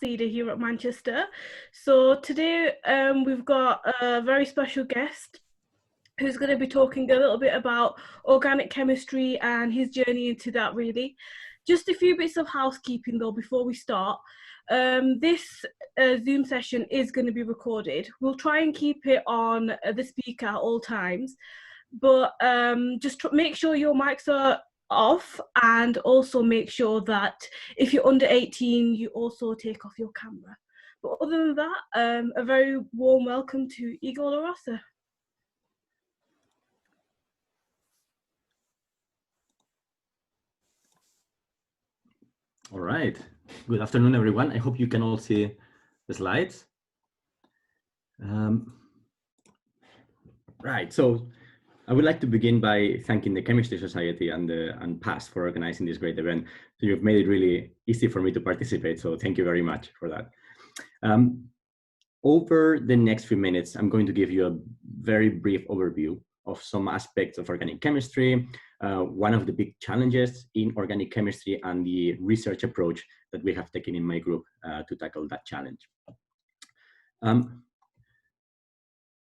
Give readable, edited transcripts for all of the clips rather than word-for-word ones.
Leader here at Manchester. So today we've got a very special guest who's going to be talking a little bit about organic chemistry and his journey into that, really. Just a few bits of housekeeping though before we start. This Zoom session is going to be recorded. We'll try and keep it on the speaker at all times, but just make sure your mics are off, and also make sure that if you're under 18 you also take off your camera. But other than that, a very warm welcome to Igor Larrosa. All right. Good afternoon, everyone. I hope you can all see the slides. Right. So I would like to begin by thanking the Chemistry Society and PAST for organizing this great event. So you've made it really easy for me to participate. So thank you very much for that. Over the next few minutes, I'm going to give you a very brief overview of some aspects of organic chemistry, one of the big challenges in organic chemistry, and the research approach that we have taken in my group to tackle that challenge.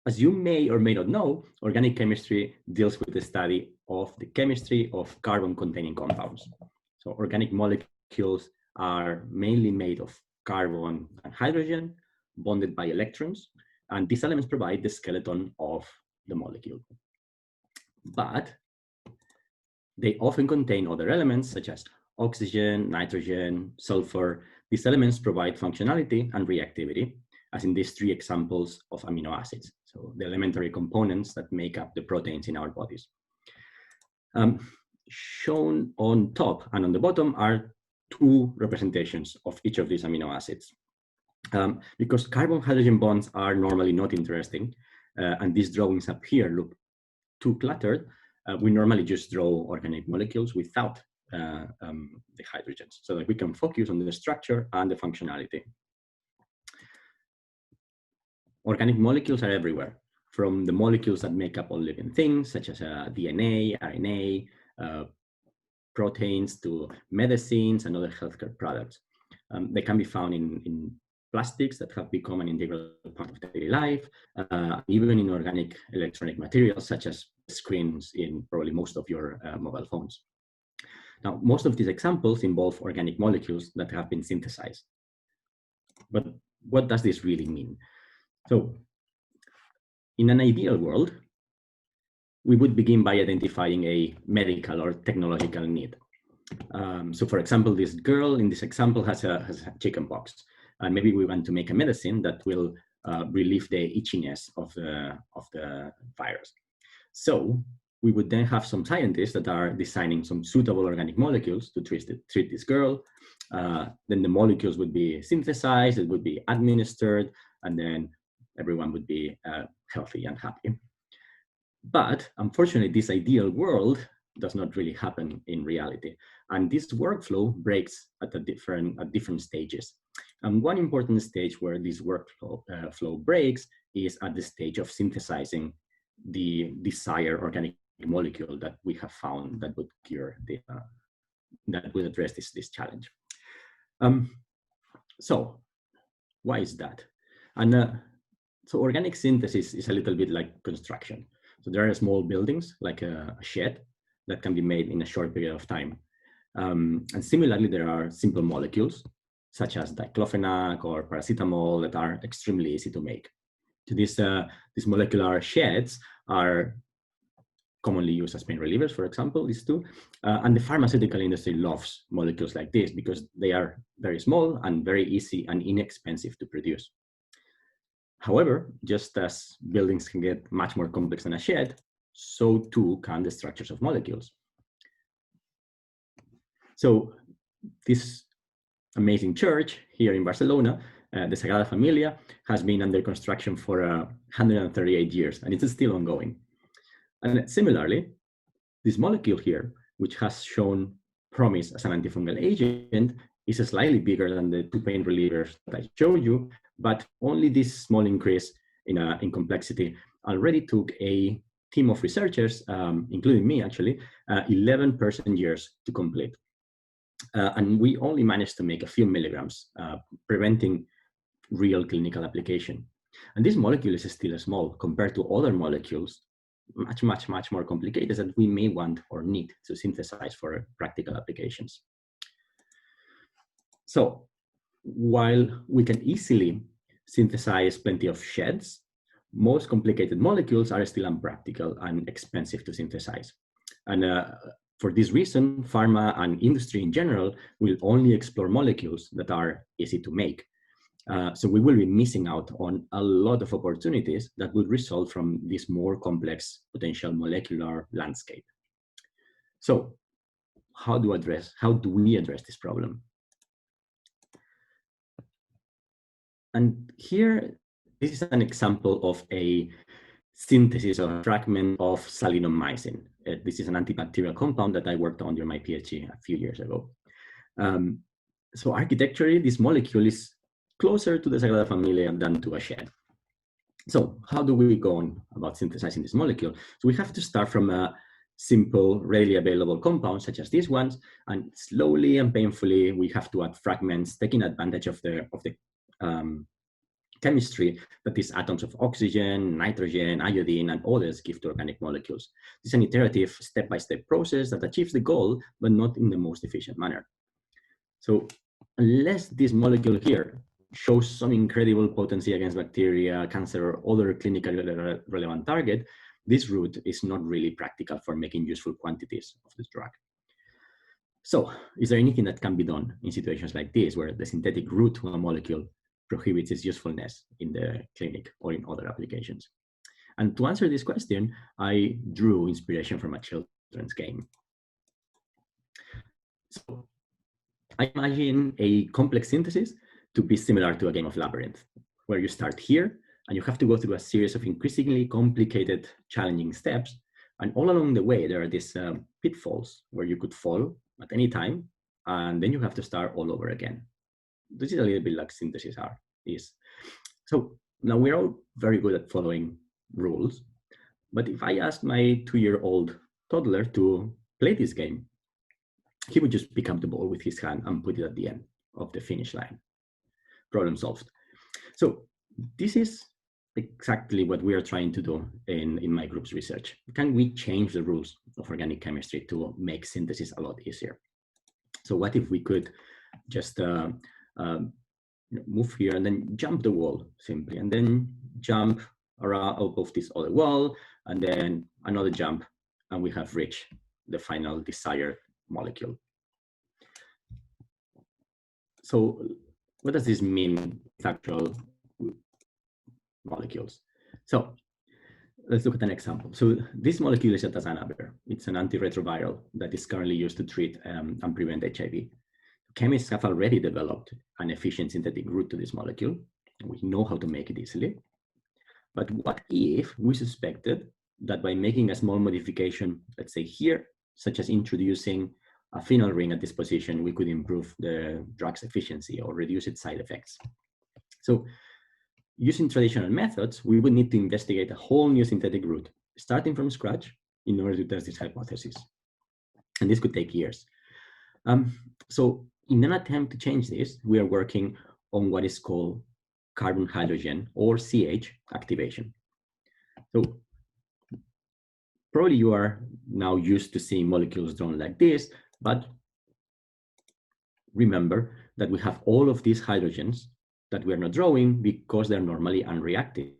As you may or may not know, organic chemistry deals with the study of the chemistry of carbon-containing compounds. So organic molecules are mainly made of carbon and hydrogen, bonded by electrons, and these elements provide the skeleton of the molecule. But they often contain other elements such as oxygen, nitrogen, sulfur. These elements provide functionality and reactivity, as in these three examples of amino acids, so the elementary components that make up the proteins in our bodies. Shown on top and on the bottom are two representations of each of these amino acids. Because carbon-hydrogen bonds are normally not interesting, and these drawings up here look too cluttered, we normally just draw organic molecules without the hydrogens, so that we can focus on the structure and the functionality. Organic molecules are everywhere, from the molecules that make up all living things, such as DNA, RNA, proteins, to medicines and other healthcare products. They can be found in plastics that have become an integral part of daily life, even in organic electronic materials, such as screens in probably most of your mobile phones. Now, most of these examples involve organic molecules that have been synthesized. But what does this really mean? So, in an ideal world, we would begin by identifying a medical or technological need. So, for example, this girl in this example has chickenpox. And maybe we want to make a medicine that will relieve the itchiness of the virus. So we would then have some scientists that are designing some suitable organic molecules to treat this girl. Then the molecules would be synthesized, it would be administered, and then everyone would be healthy and happy. But unfortunately, this ideal world does not really happen in reality. And this workflow breaks at different stages. And one important stage where this workflow flow breaks is at the stage of synthesizing the desired organic molecule that we have found that would cure that would address this challenge. So why is that? And so organic synthesis is a little bit like construction. So there are small buildings like a shed that can be made in a short period of time. And similarly, there are simple molecules such as diclofenac or paracetamol that are extremely easy to make. So these molecular sheds are commonly used as pain relievers, for example, these two. And the pharmaceutical industry loves molecules like this because they are very small and very easy and inexpensive to produce. However, just as buildings can get much more complex than a shed, so too can the structures of molecules. So this amazing church here in Barcelona, the Sagrada Familia, has been under construction for 138 years, and it's still ongoing. And similarly, this molecule here, which has shown promise as an antifungal agent, is slightly bigger than the two pain relievers that I showed you, but only this small increase in complexity already took a team of researchers, including me actually, 11 person years to complete. And we only managed to make a few milligrams, preventing real clinical application. And this molecule is still small compared to other molecules, much more complicated that we may want or need to synthesize for practical applications. So while we can easily synthesize plenty of sheds, most complicated molecules are still unpractical and expensive to synthesize. And for this reason, pharma and industry in general will only explore molecules that are easy to make. So we will be missing out on a lot of opportunities that would result from this more complex potential molecular landscape. So how do we address this problem? And here, this is an example of a synthesis of a fragment of salinomycin. This is an antibacterial compound that I worked on during my PhD a few years ago. So architecturally, this molecule is closer to the Sagrada Familia than to a shed. So how do we go on about synthesizing this molecule? So we have to start from a simple, readily available compound, such as these ones, and slowly and painfully, we have to add fragments, taking advantage of the chemistry that these atoms of oxygen, nitrogen, iodine, and others give to organic molecules. This is an iterative, step-by-step process that achieves the goal, but not in the most efficient manner. So unless this molecule here shows some incredible potency against bacteria, cancer, or other clinically relevant target, this route is not really practical for making useful quantities of this drug. So is there anything that can be done in situations like this, where the synthetic route to a molecule prohibits its usefulness in the clinic or in other applications? And to answer this question, I drew inspiration from a children's game. So I imagine a complex synthesis to be similar to a game of labyrinth, where you start here and you have to go through a series of increasingly complicated, challenging steps. And all along the way, there are these pitfalls where you could fall at any time, and then you have to start all over again. This is a little bit like synthesis is. So now we're all very good at following rules, but if I asked my 2-year-old toddler to play this game, he would just pick up the ball with his hand and put it at the end of the finish line. Problem solved. So this is exactly what we are trying to do in my group's research. Can we change the rules of organic chemistry to make synthesis a lot easier? So what if we could just move here and then jump the wall simply, and then jump around of this other wall, and then another jump, and we have reached the final desired molecule. So what does this mean with actual molecules? So let's look at an example. So this molecule is atazanavir. It's an antiretroviral that is currently used to treat and prevent HIV. Chemists have already developed an efficient synthetic route to this molecule. We know how to make it easily. But what if we suspected that by making a small modification, let's say here, such as introducing a phenyl ring at this position, we could improve the drug's efficiency or reduce its side effects? So using traditional methods, we would need to investigate a whole new synthetic route, starting from scratch, in order to test this hypothesis. And this could take years. So in an attempt to change this, we are working on what is called carbon hydrogen or CH activation. So probably you are now used to seeing molecules drawn like this, but remember that we have all of these hydrogens that we are not drawing because they're normally unreactive.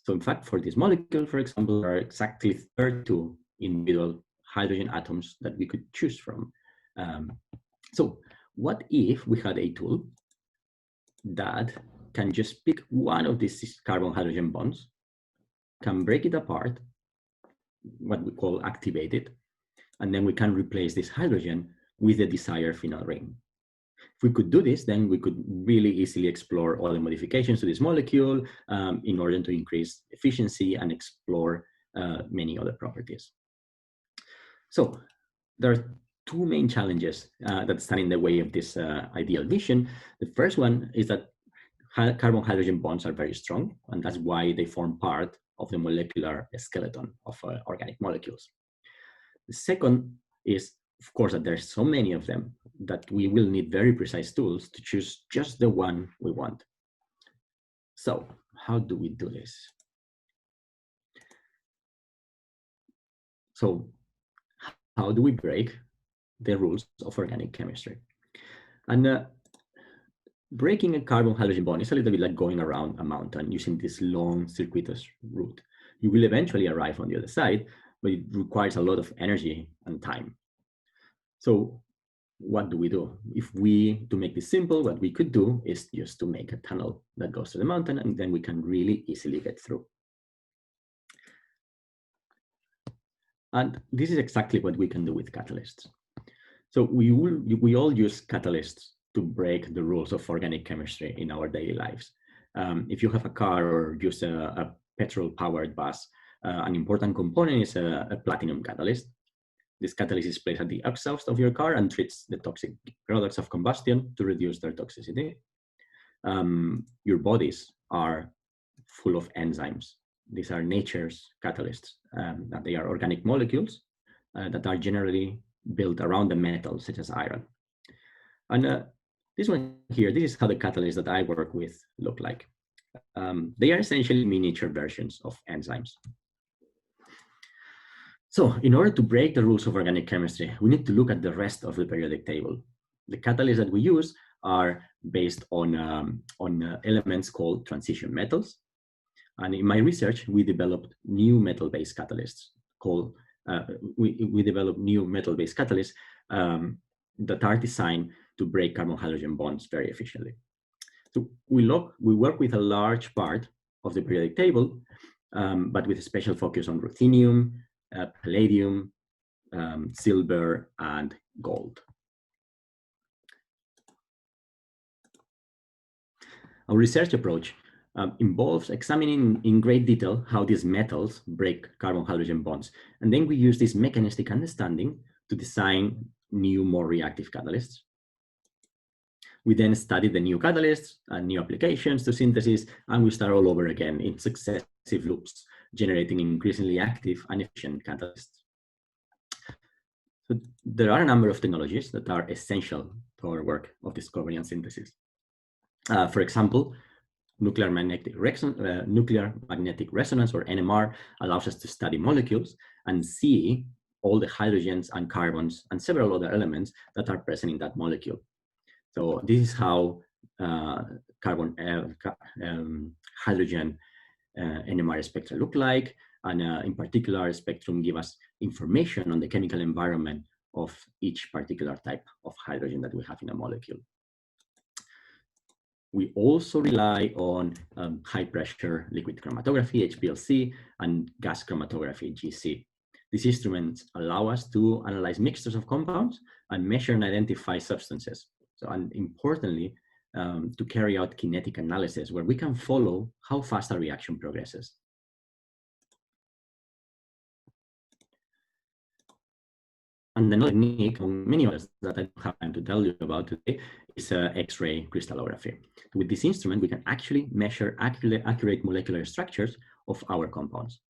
So in fact, for this molecule, for example, there are exactly 32 individual hydrogen atoms that we could choose from. So what if we had a tool that can just pick one of these carbon hydrogen bonds, can break it apart, what we call activate it, and then we can replace this hydrogen with the desired phenyl ring. If we could do this, then we could really easily explore all the modifications to this molecule in order to increase efficiency and explore many other properties. So there are two main challenges that stand in the way of this ideal vision. The first one is that carbon hydrogen bonds are very strong, and that's why they form part of the molecular skeleton of organic molecules. The second is of course, that there's so many of them that we will need very precise tools to choose just the one we want. So how do we do this? So how do we break the rules of organic chemistry? And breaking a carbon-hydrogen bond is a little bit like going around a mountain using this long circuitous route. You will eventually arrive on the other side, but it requires a lot of energy and time. So what do we do? To make this simple, what we could do is just to make a tunnel that goes to the mountain, and then we can really easily get through. And this is exactly what we can do with catalysts. So we all use catalysts to break the rules of organic chemistry in our daily lives. If you have a car or use a petrol-powered bus, an important component is a platinum catalyst. This catalyst is placed at the exhaust of your car and treats the toxic products of combustion to reduce their toxicity. Your bodies are full of enzymes. These are nature's catalysts. That they are organic molecules that are generally built around the metal, such as iron. And this one here, this is how the catalysts that I work with look like. They are essentially miniature versions of enzymes. So in order to break the rules of organic chemistry, we need to look at the rest of the periodic table. The catalysts that we use are based on elements called transition metals. And in my research, we developed new metal-based catalysts called, we developed new metal-based catalysts that are designed to break carbon-hydrogen bonds very efficiently. So we work with a large part of the periodic table, but with a special focus on ruthenium, palladium, silver, and gold. Our research approach involves examining in great detail how these metals break carbon-hydrogen bonds. And then we use this mechanistic understanding to design new, more reactive catalysts. We then study the new catalysts and new applications to synthesis, and we start all over again in successive loops, generating increasingly active and efficient catalysts. So there are a number of technologies that are essential to our work of discovery and synthesis. For example, nuclear magnetic resonance, or NMR, allows us to study molecules and see all the hydrogens and carbons and several other elements that are present in that molecule. So this is how hydrogen NMR spectra look like, and in particular, spectrum give us information on the chemical environment of each particular type of hydrogen that we have in a molecule. We also rely on high pressure liquid chromatography, HPLC, and gas chromatography, GC. These instruments allow us to analyze mixtures of compounds and measure and identify substances. So, and importantly, to carry out kinetic analysis where we can follow how fast a reaction progresses. And another technique, among many others that I don't have time to tell you about today, is X-ray crystallography. With this instrument, we can actually measure accurate molecular structures of our compounds.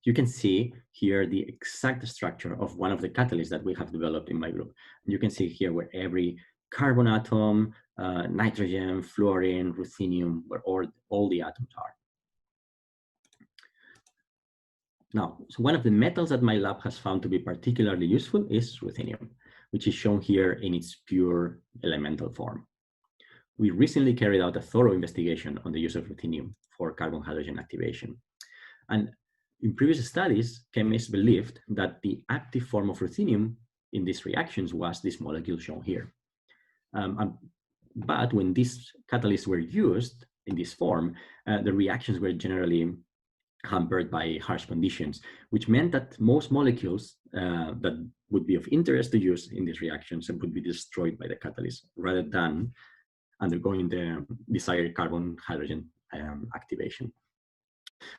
You can see here the exact structure of one of the catalysts that we have developed in my group. You can see here where every carbon atom, nitrogen, fluorine, ruthenium, where all the atoms are. Now, so one of the metals that my lab has found to be particularly useful is ruthenium, which is shown here in its pure elemental form. We recently carried out a thorough investigation on the use of ruthenium for carbon-hydrogen activation. And in previous studies, chemists believed that the active form of ruthenium in these reactions was this molecule shown here. But when these catalysts were used in this form, the reactions were generally hampered by harsh conditions, which meant that most molecules that would be of interest to use in these reactions would be destroyed by the catalyst rather than undergoing the desired carbon-hydrogen activation.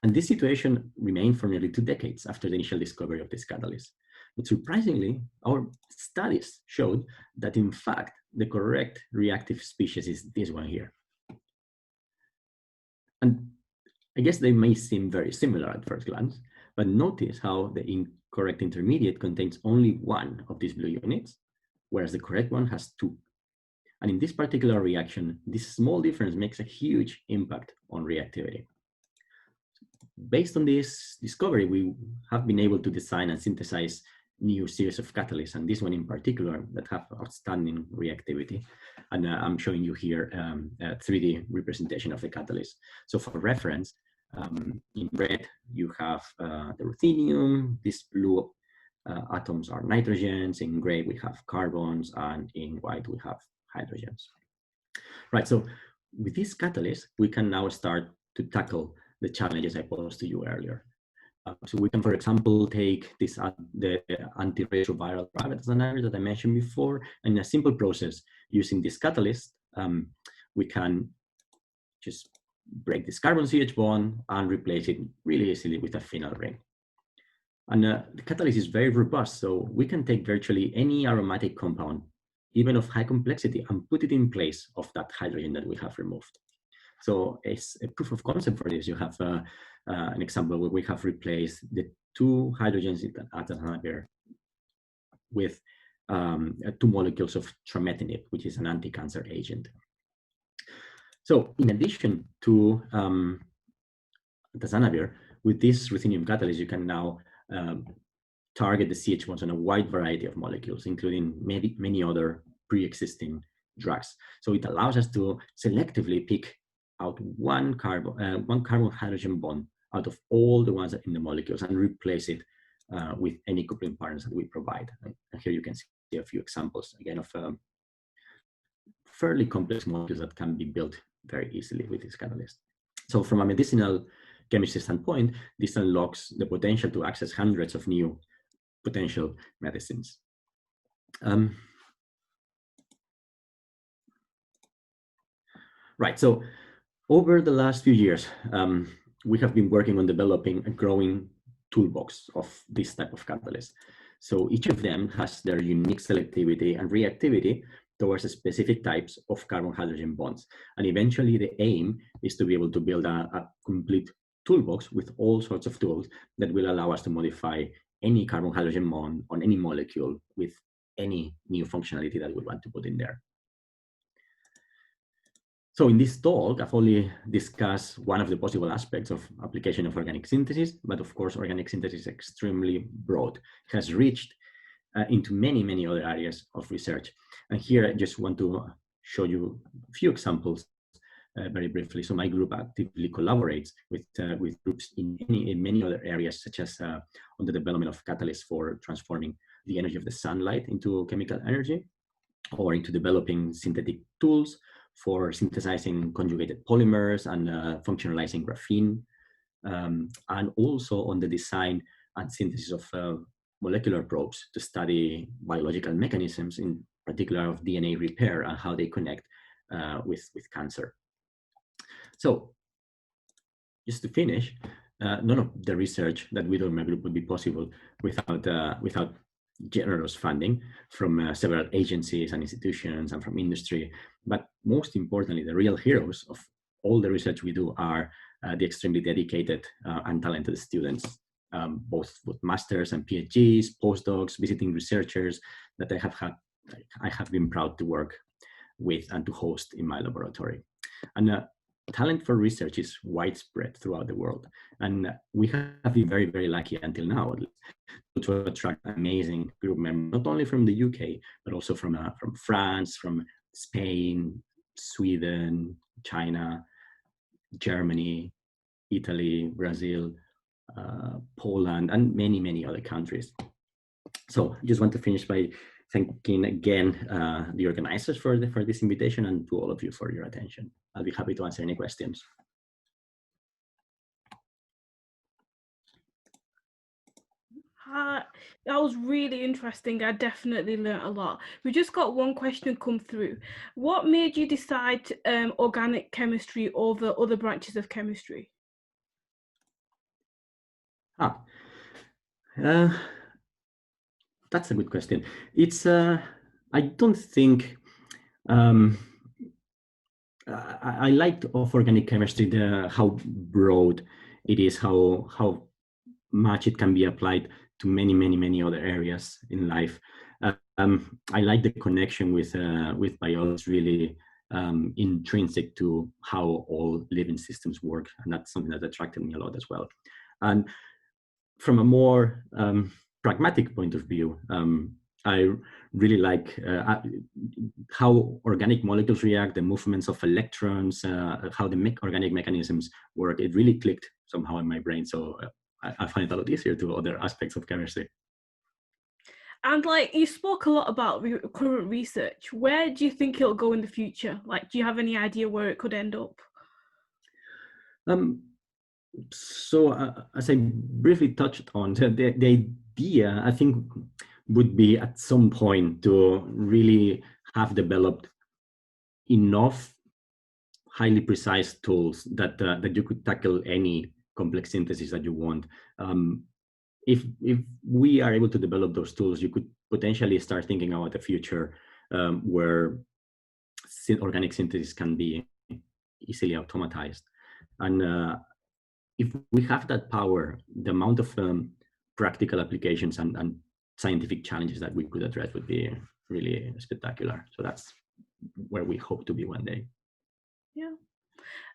And this situation remained for nearly 2 decades after the initial discovery of this catalyst. But surprisingly, our studies showed that in fact, the correct reactive species is this one here. And I guess they may seem very similar at first glance, but notice how the correct intermediate contains only one of these blue units, whereas the correct one has two. And in this particular reaction, this small difference makes a huge impact on reactivity. Based on this discovery, we have been able to design and synthesize new series of catalysts, and this one in particular that have outstanding reactivity. And I'm showing you here a 3D representation of the catalyst. So for reference, in red, you have the ruthenium. These blue atoms are nitrogens. In gray, we have carbons, and in white, we have hydrogens. Right, so with this catalyst, we can now start to tackle the challenges I posed to you earlier. So we can, for example, take this the antiretroviral product that I mentioned before, and in a simple process using this catalyst, we can just break this carbon CH bond and replace it really easily with a phenyl ring. And the catalyst is very robust, so we can take virtually any aromatic compound, even of high complexity, and put it in place of that hydrogen that we have removed. So as a proof of concept for this, you have an example where we have replaced the two hydrogens at atmosphere with 2 molecules of trametinib, which is an anti-cancer agent. So in addition to tazanavir, with this ruthenium catalyst, you can now target the CH bonds on a wide variety of molecules, including many other pre-existing drugs. So it allows us to selectively pick out one carbon hydrogen bond out of all the ones in the molecules and replace it with any coupling partners that we provide. And here you can see a few examples again of fairly complex molecules that can be built very easily with this catalyst. So from a medicinal chemistry standpoint, this unlocks the potential to access hundreds of new potential medicines. Right, so over the last few years, we have been working on developing a growing toolbox of this type of catalyst. So each of them has their unique selectivity and reactivity towards specific types of carbon-hydrogen bonds. And eventually the aim is to be able to build a complete toolbox with all sorts of tools that will allow us to modify any carbon-hydrogen bond on any molecule with any new functionality that we want to put in there. So in this talk, I've only discussed one of the possible aspects of application of organic synthesis, but of course, organic synthesis is extremely broad. It has reached into many other areas of research. And here I just want to show you a few examples very briefly. So my group actively collaborates with groups in many other areas, such as on the development of catalysts for transforming the energy of the sunlight into chemical energy, or into developing synthetic tools for synthesizing conjugated polymers and functionalizing graphene, and also on the design and synthesis of molecular probes to study biological mechanisms, in particular of DNA repair and how they connect with cancer. So just to finish, none of the research that we do in my group would be possible without generous funding from several agencies and institutions and from industry. But most importantly, the real heroes of all the research we do are the extremely dedicated and talented students, both masters and PhDs, postdocs, visiting researchers that I have been proud to work with and to host in my laboratory. And talent for research is widespread throughout the world. And we have been very lucky until now to attract amazing group members, not only from the UK, but also from France, from Spain, Sweden, China, Germany, Italy, Brazil, Poland, and many other countries. So I just want to finish by thanking again the organizers for this invitation, and to all of you for your attention. I'll be happy to answer any questions. That was really interesting. I definitely learned a lot. We just got one question come through. What made you decide organic chemistry over other branches of chemistry? That's a good question. It's I don't think I liked of organic chemistry how broad it is, how much it can be applied to many, many, many other areas in life. I like the connection with biology. It's really intrinsic to how all living systems work, and that's something that attracted me a lot as well. And from a more pragmatic point of view, I really like how organic molecules react, the movements of electrons, how the organic mechanisms work. It really clicked somehow in my brain, so I find it a lot easier to other aspects of chemistry. And like, you spoke a lot about current research. Where do you think it'll go in the future? Like, do you have any idea where it could end up? As I briefly touched on, the idea, I think, would be at some point to really have developed enough highly precise tools that you could tackle any complex synthesis that you want. If we are able to develop those tools, you could potentially start thinking about the future where organic synthesis can be easily automatized. And if we have that power, the amount of practical applications and scientific challenges that we could address would be really spectacular. So that's where we hope to be one day. Yeah.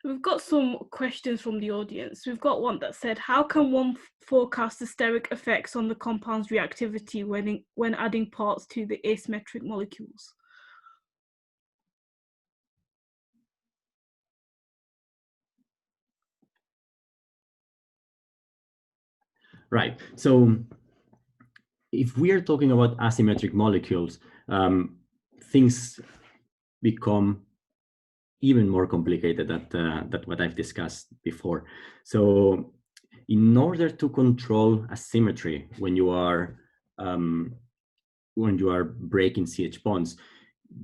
We've got some questions from the audience. We've got one that said, how can one forecast the steric effects on the compound's reactivity when adding parts to the asymmetric molecules? Right. So if we are talking about asymmetric molecules, things become even more complicated than what I've discussed before. So in order to control asymmetry when you are breaking CH bonds,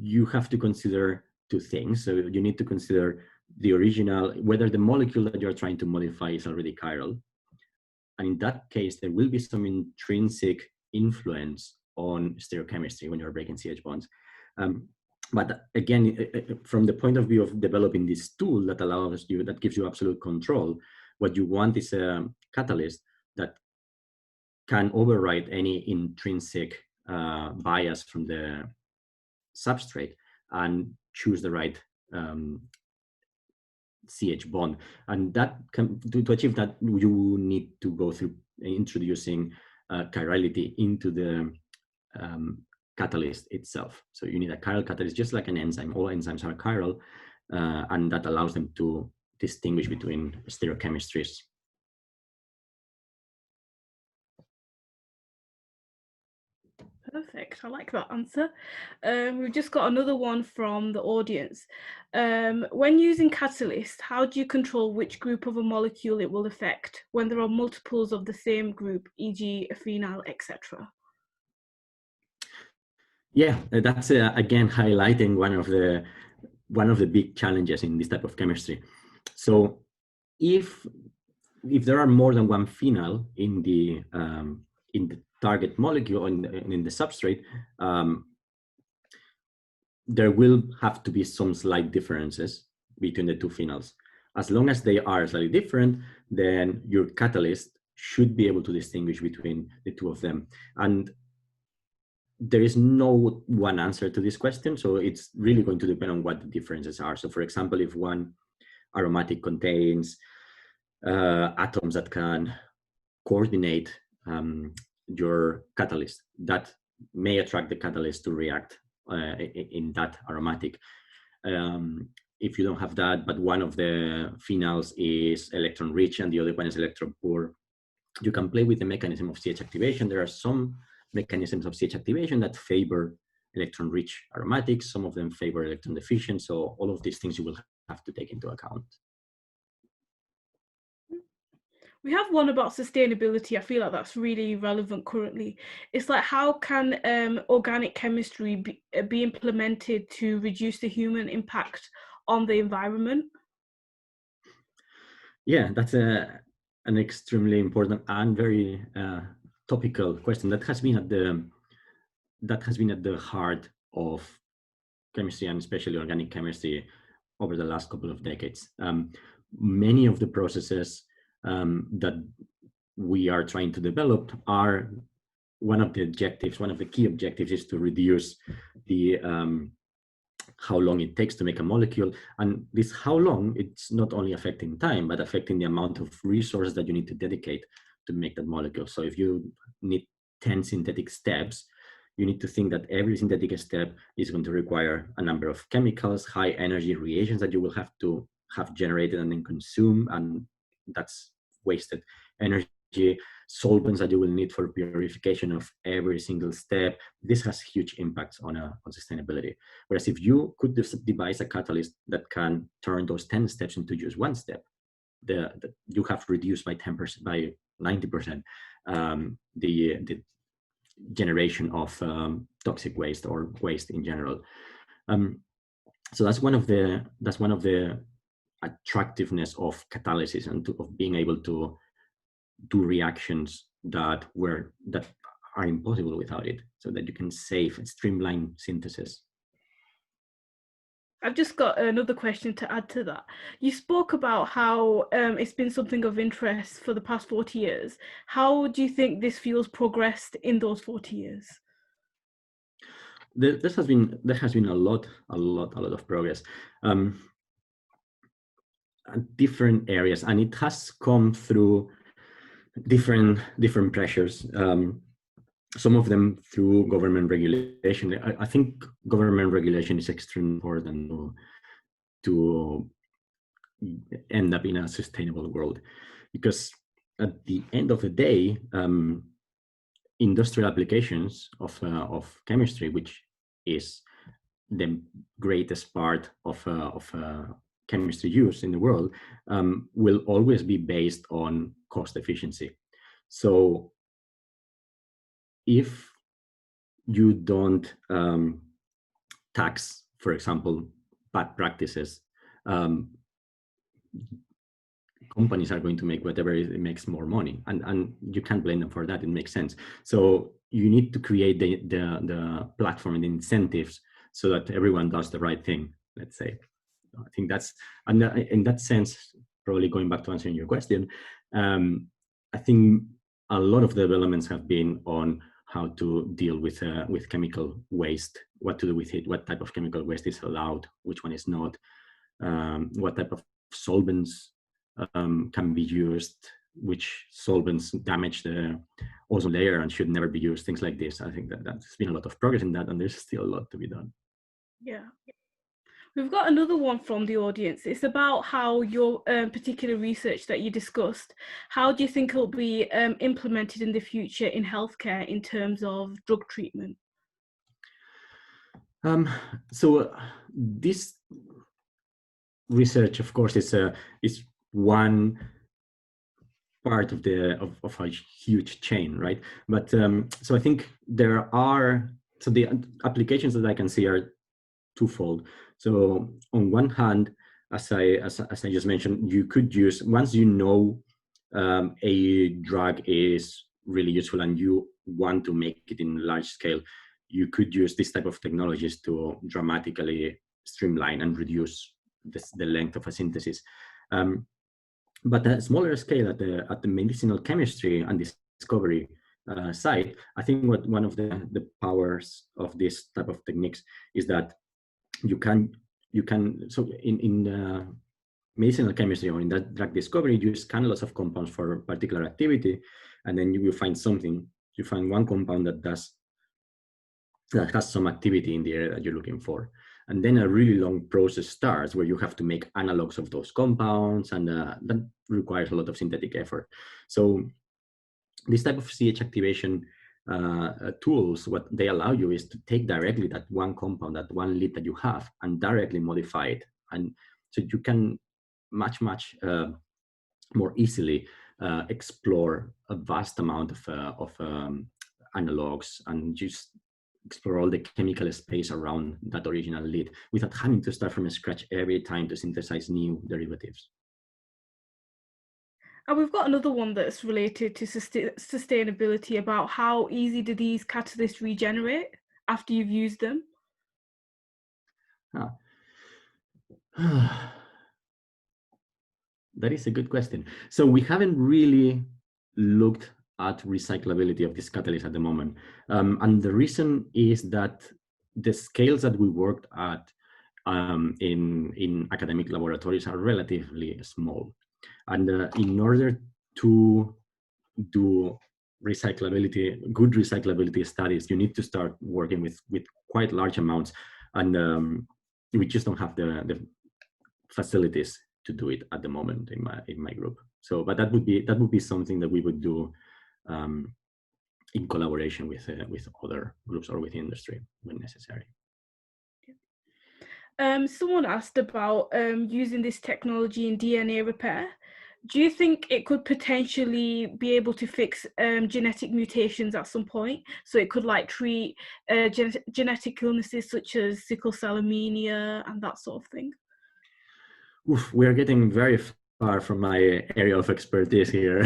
you have to consider two things. So you need to consider the original, whether the molecule that you're trying to modify is already chiral. And in that case, there will be some intrinsic influence on stereochemistry when you're breaking CH bonds. But again, from the point of view of developing this tool that allows you, that gives you absolute control, what you want is a catalyst that can override any intrinsic bias from the substrate and choose the right CH bond. And that can, to achieve that, you need to go through introducing chirality into the catalyst itself. So you need a chiral catalyst, just like an enzyme. All enzymes are chiral, and that allows them to distinguish between stereochemistries. Perfect. I like that answer. We've just got another one from the audience. When using catalyst, how do you control which group of a molecule it will affect when there are multiples of the same group, e.g. a phenyl, etc.? Yeah, that's again highlighting one of the big challenges in this type of chemistry. So if there are more than one phenyl in the target molecule in the substrate, there will have to be some slight differences between the two phenols. As long as they are slightly different, then your catalyst should be able to distinguish between the two of them. And there is no one answer to this question, so it's really going to depend on what the differences are. So for example, if one aromatic contains atoms that can coordinate your catalyst, that may attract the catalyst to react in that aromatic. If you don't have that, but one of the phenols is electron rich and the other one is electron poor, you can play with the mechanism of CH activation. There are some mechanisms of CH activation that favor electron rich aromatics. Some of them favor electron deficient. So all of these things you will have to take into account. We have one about sustainability. I feel like that's really relevant currently. It's like, how can organic chemistry be implemented to reduce the human impact on the environment? Yeah, that's an extremely important and very topical question that has been at the heart of chemistry, and especially organic chemistry, over the last couple of decades. Many of the processes that we are trying to develop are one of the objectives, one of the key objectives, is to reduce the how long it takes to make a molecule. And this how long, it's not only affecting time, but affecting the amount of resources that you need to dedicate to make that molecule. So if you need 10 synthetic steps, you need to think that every synthetic step is going to require a number of chemicals, high energy reagents that you will have to have generated and then consume, and that's wasted energy, solvents that you will need for purification of every single step. This has huge impacts on sustainability. Whereas if you could devise a catalyst that can turn those 10 steps into just one step, you have reduced by 10%, by 90%, the generation of toxic waste or waste in general. So that's one of the attractiveness of catalysis and of being able to do reactions that are impossible without it, so that you can save and streamline synthesis. I've just got another question to add to that. You spoke about how it's been something of interest for the past 40 years. How do you think this field's progressed in those 40 years? There has been a lot of progress at different areas, and it has come through different pressures. Some of them through government regulation. I think government regulation is extremely important to end up in a sustainable world, because at the end of the day, industrial applications of chemistry, which is the greatest part of chemistry use in the world, will always be based on cost efficiency. So if you don't tax, for example, bad practices, companies are going to make whatever it makes more money, and you can't blame them for that. It makes sense. So you need to create the platform and the incentives so that everyone does the right thing, let's say. I think that's, and in that sense, probably going back to answering your question, I think a lot of developments have been on how to deal with chemical waste, what to do with it, what type of chemical waste is allowed, which one is not, what type of solvents can be used, which solvents damage the ozone layer and should never be used, things like this. I think that there's been a lot of progress in that, and there's still a lot to be done. Yeah. We've got another one from the audience. It's about how your particular research that you discussed, how do you think it'll be implemented in the future in healthcare in terms of drug treatment? So this research, of course, is one part of a huge chain, right? But so I think the applications that I can see are twofold. So on one hand, as I just mentioned, you could use, once you know a drug is really useful and you want to make it in large scale, you could use this type of technologies to dramatically streamline and reduce the length of a synthesis. But at a smaller scale, at the medicinal chemistry and discovery side, I think one of the powers of this type of techniques is that you can so in medicinal chemistry or in that drug discovery, you scan lots of compounds for particular activity, and then you will find something. You find one compound that has some activity in the area that you're looking for. And then a really long process starts where you have to make analogs of those compounds, and that requires a lot of synthetic effort. So this type of CH activation tools, what they allow you is to take directly that one compound, that one lead that you have, and directly modify it. And so you can much more easily explore a vast amount of analogs and just explore all the chemical space around that original lead without having to start from scratch every time to synthesize new derivatives. And we've got another one that's related to sustainability, about how easy do these catalysts regenerate after you've used them? That is a good question. So we haven't really looked at recyclability of this catalyst at the moment. And the reason is that the scales that we worked at in academic laboratories are relatively small. And in order to do good recyclability studies, you need to start working with quite large amounts. And we just don't have the facilities to do it at the moment in my group. So, but that would be something that we would do in collaboration with other groups or with industry when necessary. Someone asked about using this technology in DNA repair. Do you think it could potentially be able to fix genetic mutations at some point? So it could like treat genetic illnesses such as sickle cell anemia and that sort of thing? Oof, we're getting very far from my area of expertise here.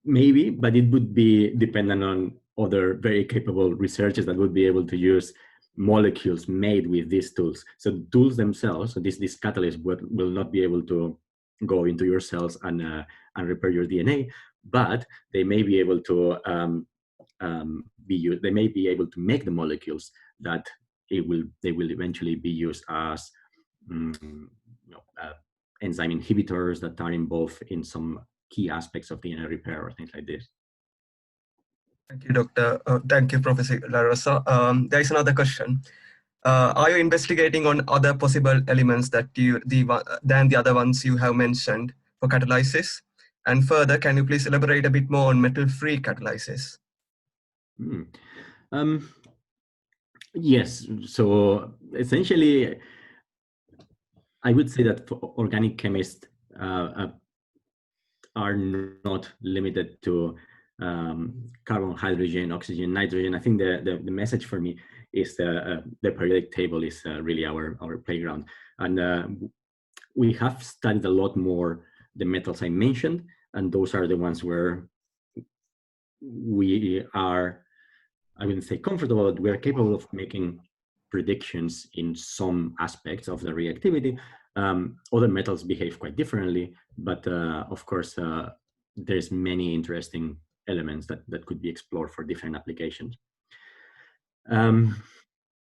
Maybe, but it would be dependent on other very capable researchers that would be able to use molecules made with these tools. So the tools themselves, so this catalyst will not be able to go into your cells and repair your DNA, but they may be able to be used. They may be able to make the molecules that they will eventually be used as enzyme inhibitors that are involved in some key aspects of DNA repair or things like this. Thank you, Doctor. Thank you, Professor Larrosa. There is another question. Are you investigating on other possible elements that than the other ones you have mentioned for catalysis? And further, can you please elaborate a bit more on metal-free catalysis? Yes. So essentially, I would say that organic chemists are not limited to carbon, hydrogen, oxygen, nitrogen. I think the message for me is the periodic table is really our playground. And we have studied a lot more the metals I mentioned, and those are the ones where we are, I wouldn't say comfortable, but we're capable of making predictions in some aspects of the reactivity. Other metals behave quite differently, but of course, there's many interesting elements that could be explored for different applications.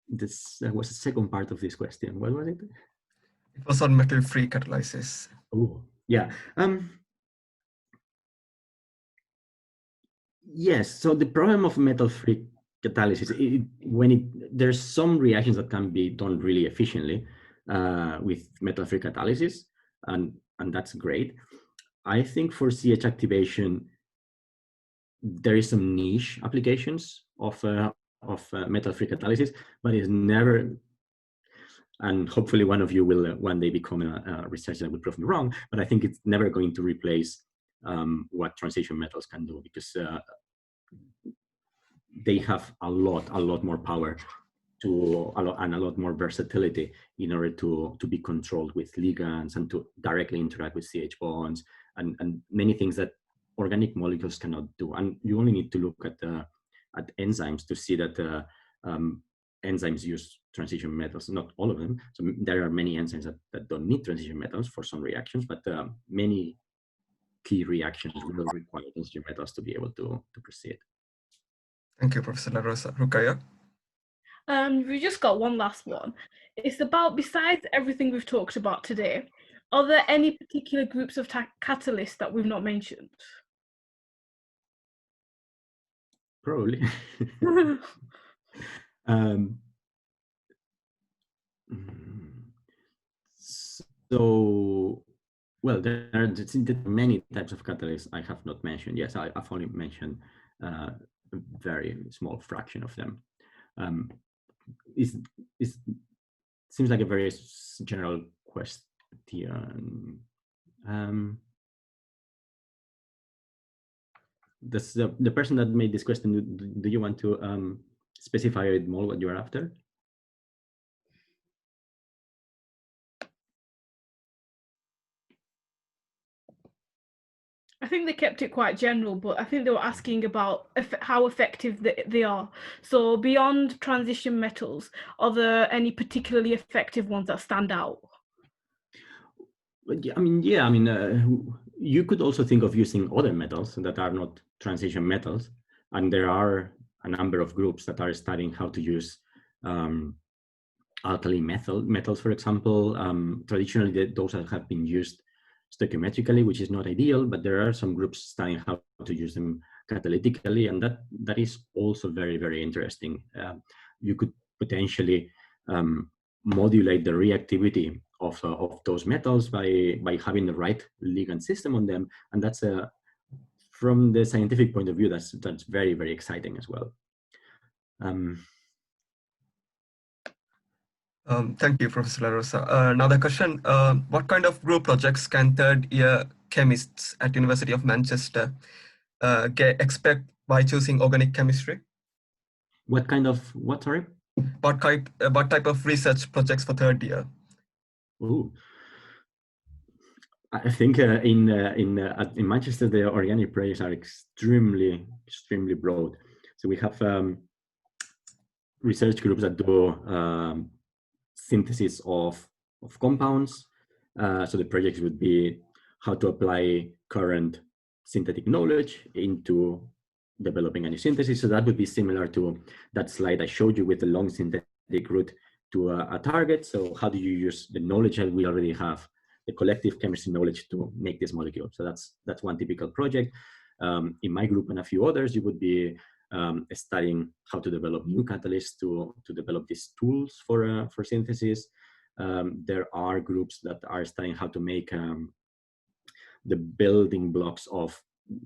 This was the second part of this question. What was it? It was on metal-free catalysis. Oh, yeah. Yes, so the problem of metal-free catalysis, there's some reactions that can be done really efficiently with metal-free catalysis, and that's great. I think for CH activation, there is some niche applications of metal-free catalysis, but it's never, and hopefully one of you will one day become a researcher that will prove me wrong, but I think it's never going to replace what transition metals can do, because they have a lot more power and a lot more versatility in order to be controlled with ligands and to directly interact with CH bonds and many things that organic molecules cannot do. And you only need to look at enzymes to see that enzymes use transition metals, not all of them. So there are many enzymes that don't need transition metals for some reactions, but many key reactions will require transition metals to be able to proceed. Thank you, Professor Larrosa. Rukaya? We just got one last one. It's about, besides everything we've talked about today, are there any particular groups of catalysts that we've not mentioned? Probably. So, well, there are many types of catalysts I have not mentioned. Yes, I've only mentioned a very small fraction of them. It seems like a very general question. The person that made this question, do you want to specify it more what you're after? I think they kept it quite general, but I think they were asking about how effective they are. So beyond transition metals, are there any particularly effective ones that stand out? You could also think of using other metals that are not transition metals, and there are a number of groups that are studying how to use alkali metals, for example. Traditionally, those have been used stoichiometrically, which is not ideal, but there are some groups studying how to use them catalytically, and that is also very, very interesting. You could potentially modulate the reactivity of those metals by having the right ligand system on them, and that's from the scientific point of view, that's very, very exciting as well. Thank you, Professor Larrosa. Another question, what kind of group projects can third-year chemists at University of Manchester expect by choosing organic chemistry? What kind of, what, sorry? What type of research projects for third year? Ooh. I think in Manchester, the organic projects are extremely broad. So we have research groups that do synthesis of compounds. So the projects would be how to apply current synthetic knowledge into developing a new synthesis. So that would be similar to that slide I showed you with the long synthetic route to a target. So how do you use the knowledge that we already have, the collective chemistry knowledge, to make this molecule? So that's one typical project. In my group and a few others, you would be studying how to develop new catalysts to develop these tools for synthesis. There are groups that are studying how to make the building blocks of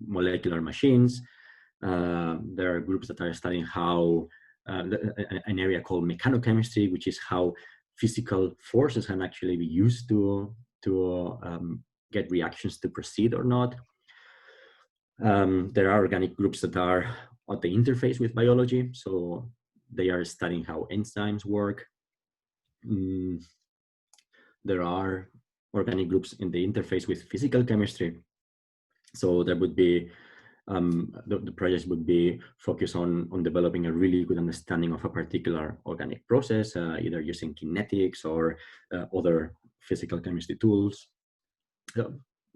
molecular machines. There are groups that are studying how an area called mechanochemistry, which is how physical forces can actually be used to get reactions to proceed or not. There are organic groups that are at the interface with biology, so they are studying how enzymes work. There are organic groups in the interface with physical chemistry. So there would be the projects would be focused on developing a really good understanding of a particular organic process, either using kinetics or other physical chemistry tools.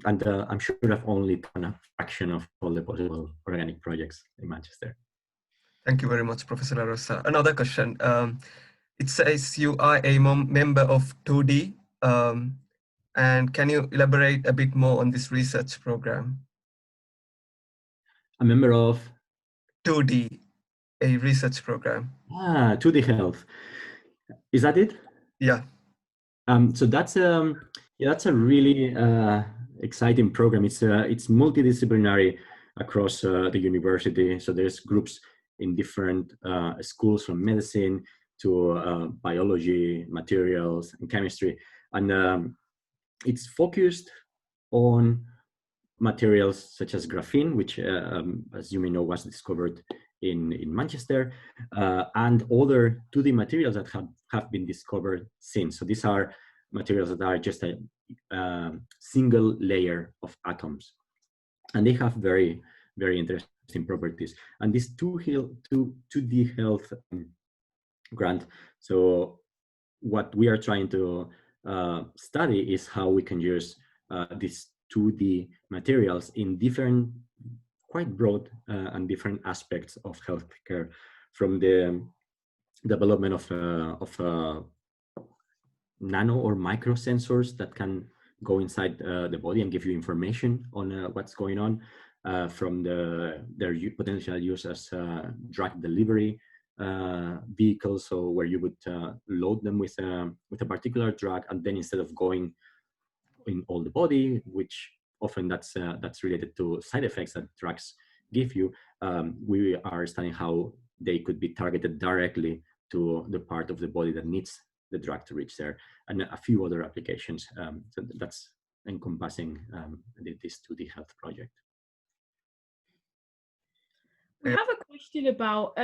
And I'm sure I've only done a fraction of all the possible organic projects in Manchester. Thank you very much, Professor Larrosa. Another question. It says you are a member of 2D. And can you elaborate a bit more on this research program? A member of 2D, a research program. 2D Health. Is that it? Yeah. So that's a really exciting program. It's multidisciplinary across the university. So there's groups in different schools, from medicine to biology, materials, and chemistry, and it's focused on materials such as graphene, which, as you may know, was discovered in Manchester, and other 2D materials that have been discovered since. So these are materials that are just a single layer of atoms, and they have very, very interesting properties. And this 2D Health grant, so what we are trying to study is how we can use these 2D materials in different, quite broad and different aspects of healthcare, from the development of nano or micro sensors that can go inside the body and give you information on what's going on, from their potential use as drug delivery vehicles, so where you would load them with a particular drug, and then instead of going in all the body, which often that's related to side effects that drugs give you, we are studying how they could be targeted directly to the part of the body that needs the drug to reach there, and a few other applications. So that's encompassing this 2D Health project. We have a question about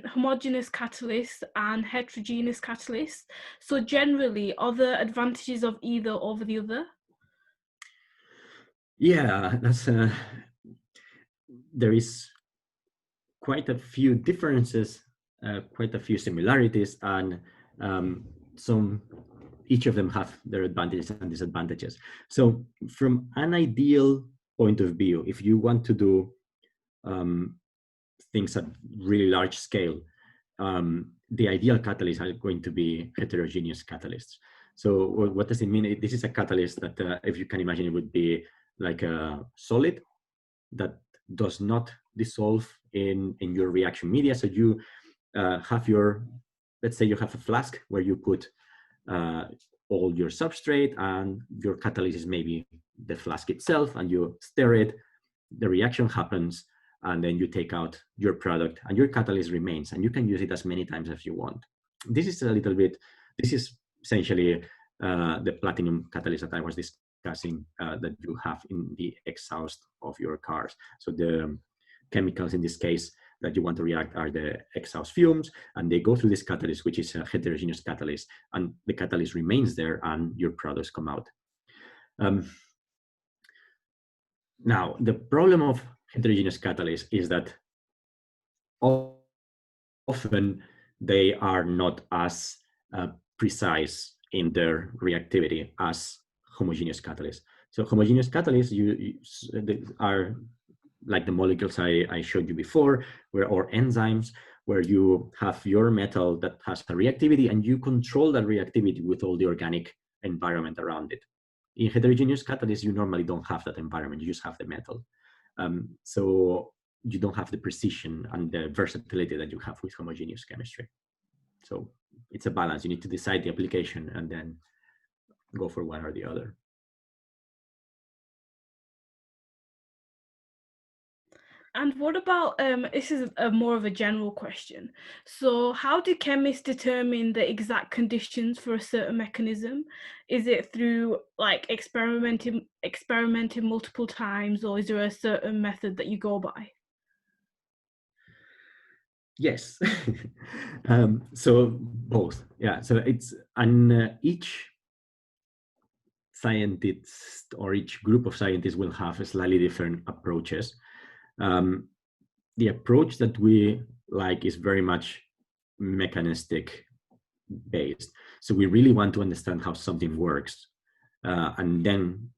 homogeneous catalysts and heterogeneous catalysts. So generally, are there advantages of either over the other? Yeah, that's there is quite a few differences, quite a few similarities, and some each of them have their advantages and disadvantages. So from an ideal point of view, if you want to do things at really large scale, the ideal catalysts are going to be heterogeneous catalysts. So what does it mean? This is a catalyst that, if you can imagine, it would be like a solid that does not dissolve in your reaction media. So you have your, let's say you have a flask where you put all your substrate, and your catalyst is maybe the flask itself, and you stir it, the reaction happens, and then you take out your product, and your catalyst remains, and you can use it as many times as you want. This is this is essentially the platinum catalyst that I was discussing that you have in the exhaust of your cars. So the chemicals in this case that you want to react are the exhaust fumes, and they go through this catalyst, which is a heterogeneous catalyst, and the catalyst remains there, and your products come out. Now, the problem of heterogeneous catalysts is that often they are not as precise in their reactivity as homogeneous catalysts. So homogeneous catalysts are like the molecules I showed you before, or enzymes, where you have your metal that has a reactivity, and you control that reactivity with all the organic environment around it. In heterogeneous catalysts, you normally don't have that environment, you just have the metal. So you don't have the precision and the versatility that you have with homogeneous chemistry. So it's a balance. You need to decide the application and then go for one or the other. And what about, this is more of a general question. So how do chemists determine the exact conditions for a certain mechanism? Is it through like experimenting multiple times, or is there a certain method that you go by? Yes. So both. Yeah. So it's, and each scientist or each group of scientists will have slightly different approaches. The approach that we like is very much mechanistic based. So we really want to understand how something works. And then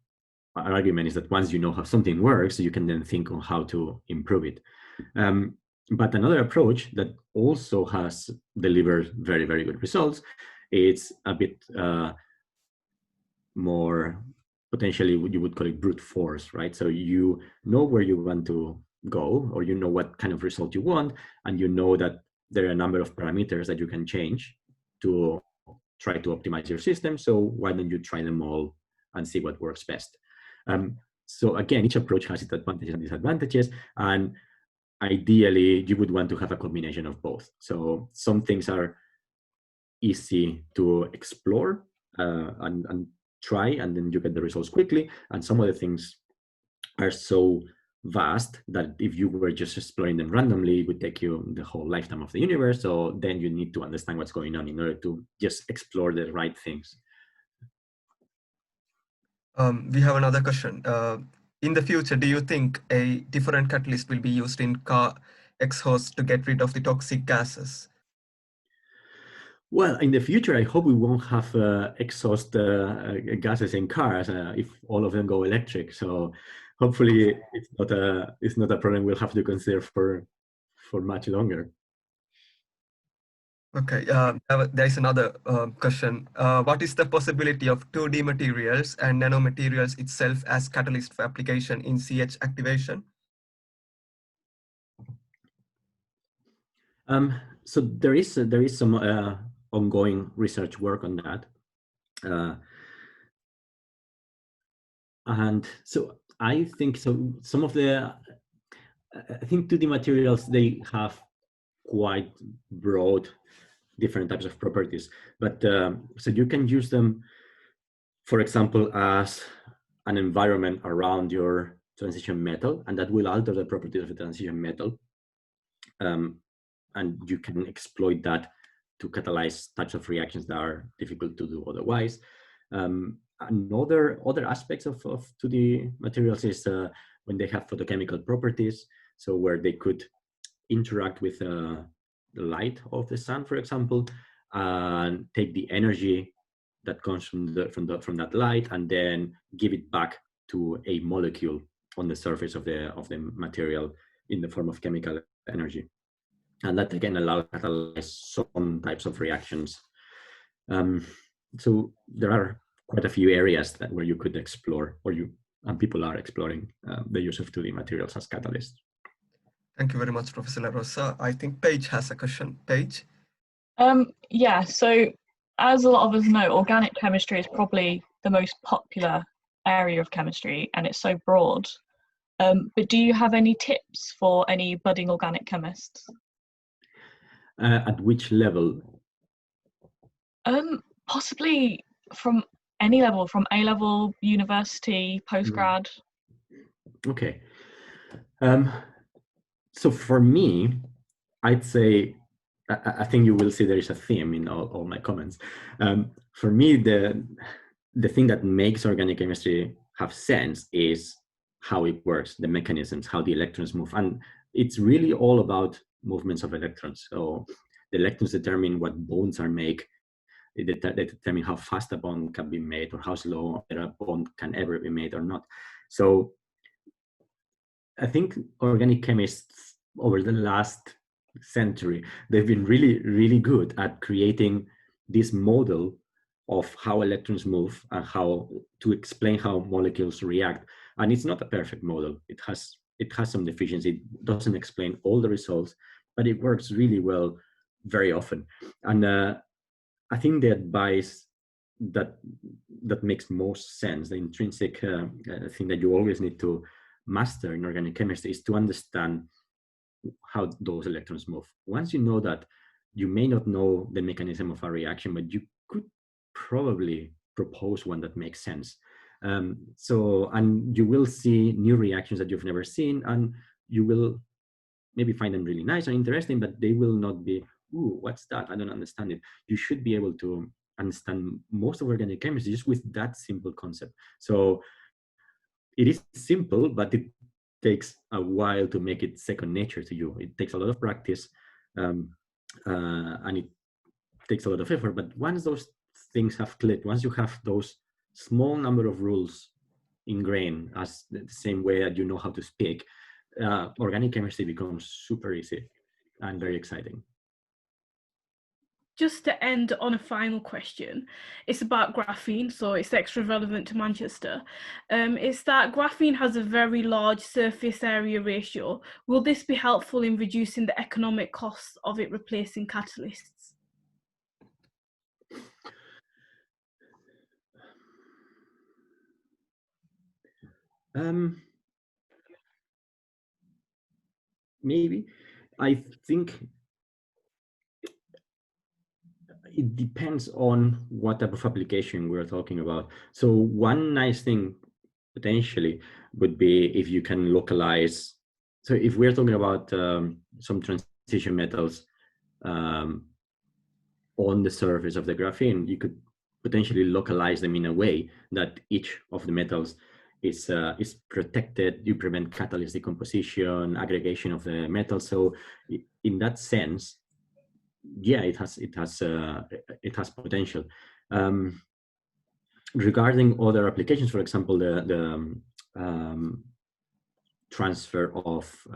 our argument is that once you know how something works, you can then think on how to improve it. But another approach that also has delivered very, very good results, it's a bit more potentially what you would call it brute force, right? So you know where you want to go, or you know what kind of result you want, and you know that there are a number of parameters that you can change to try to optimize your system. So why don't you try them all and see what works best? So again, each approach has its advantages and disadvantages, and ideally you would want to have a combination of both. So some things are easy to explore and try, and then you get the results quickly, and some other things are so vast that if you were just exploring them randomly, it would take you the whole lifetime of the universe. So then you need to understand what's going on in order to just explore the right things. We have another question. In the future, do you think a different catalyst will be used in car exhaust to get rid of the toxic gases? Well, in the future, I hope we won't have exhaust gases in cars if all of them go electric. So hopefully it's not a problem we'll have to consider for much longer. Okay, there is another question. What is the possibility of 2D materials and nanomaterials itself as catalyst for application in CH activation? So there is some ongoing research work on that. And so I think so. Some of the, I think 2D materials, they have quite broad different types of properties, but so you can use them, for example, as an environment around your transition metal, and that will alter the properties of the transition metal. And you can exploit that to catalyze types of reactions that are difficult to do otherwise. Other aspects of 2D materials is when they have photochemical properties, so where they could interact with the light of the sun, for example, and take the energy that comes from that light, and then give it back to a molecule on the surface of the material in the form of chemical energy. And that again allows to catalyze some types of reactions. So there are quite a few areas where you could explore, and people are exploring the use of 2D materials as catalysts. Thank you very much, Professor Larrosa. I think Paige has a question. Paige? Yeah, so as a lot of us know, organic chemistry is probably the most popular area of chemistry, and it's so broad. But do you have any tips for any budding organic chemists? At which level? Possibly from any level, from A-level, university, postgrad. Okay. So for me, I'd say, I think you will see there is a theme in all my comments. For me, the thing that makes organic chemistry have sense is how it works, the mechanisms, how the electrons move. And it's really all about movements of electrons. So the electrons determine what bonds are made. They determine how fast a bond can be made or how slow a bond can ever be made or not. So I think organic chemists over the last century, they've been really, really good at creating this model of how electrons move and how to explain how molecules react. And it's not a perfect model. It has some deficiency. It doesn't explain all the results, but it works really well very often. And I think the advice that makes most sense, the intrinsic thing that you always need to master in organic chemistry, is to understand how those electrons move. Once you know that, you may not know the mechanism of a reaction, but you could probably propose one that makes sense. And you will see new reactions that you've never seen, and you will maybe find them really nice and interesting, but they will not be, ooh, what's that? I don't understand it. You should be able to understand most of organic chemistry just with that simple concept. So it is simple, but it takes a while to make it second nature to you. It takes a lot of practice, and it takes a lot of effort. But once those things have clicked, once you have those small number of rules ingrained as the same way that you know how to speak, organic chemistry becomes super easy and very exciting. Just to end on a final question, it's about graphene, so it's extra relevant to Manchester. It's that graphene has a very large surface area ratio. Will this be helpful in reducing the economic costs of it replacing catalysts? Maybe. I think it depends on what type of application we're talking about. So one nice thing potentially would be if you can localize. So if we're talking about some transition metals on the surface of the graphene, you could potentially localize them in a way that each of the metals is protected. You prevent catalyst decomposition, aggregation of the metal. So in that sense, yeah, it has potential. Regarding other applications, for example, the transfer of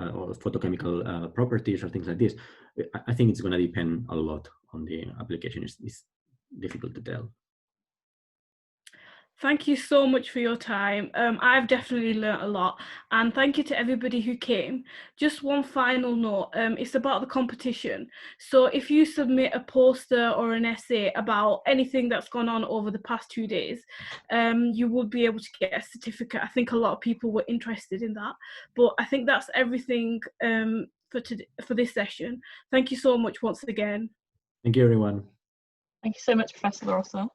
photochemical properties or things like this, I think it's going to depend a lot on the application. It's difficult to tell. Thank you so much for your time. I've definitely learnt a lot, and thank you to everybody who came. Just one final note, it's about the competition. So if you submit a poster or an essay about anything that's gone on over the past 2 days, you will be able to get a certificate. I think a lot of people were interested in that, but I think that's everything for this session. Thank you so much once again. Thank you, everyone. Thank you so much, Professor Larrosa.